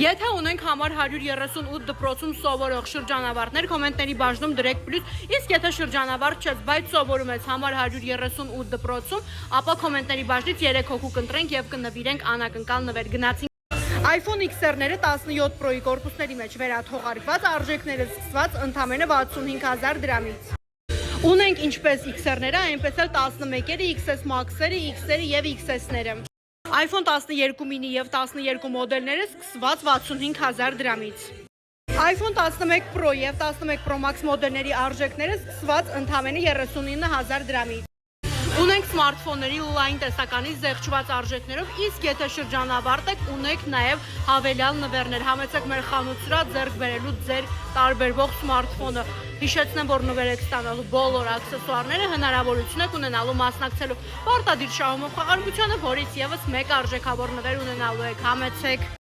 Եթե ունենք համար 138 դպրոցում սովորող շրջանավարտներ, կոմենտների բաժնում դրեք պլյուս, իսկ եթե շրջանավարտ չես, բայց սովորում ես համար 138 դպրոցում, ապա կոմենտների բաժնից 3 հոգու կընտրենք եւ կնվիրենք անակնկալ նվեր։ Գնացինք iPhone XR-ները 17 Pro-ի կորպուսների մեջ վերաթողարկված, արժեքները սկսված ընդամենը 65,000 դրամից։ Ունենք ինչպես XR-ները, այնպես էլ 11-երը, XS Max-երը, X-երը եւ XS-ները։ iPhone 12 mini եւ 12 մոդելները սկսված 65,000 դրամից։ iPhone 11 Pro եւ 11 Pro Max մոդելների արժեքները սկսված ընդամենը 39,000 դրամից։ Ունենք սմարթֆոնների լայն տեսականի զեղչված արժեքներով, իսկ եթե շրջանավարտ եք, ունենք նաև հավելյալ նվերներ։ Համեցեք մեր խանութ սրա ձեռք բերելու ձեր տարբերվող սմարթֆոնը։ Հիշեցնեմ, որ նվեր եք ստանալու բոլոր աքսեսուարները հնարավորություն եք ունենալու մասնակցելու պարտադիր շահումով խաղարկությանը, որից եւս մեկ արժեքավոր նվեր ունենալու եք։ Համեցեք։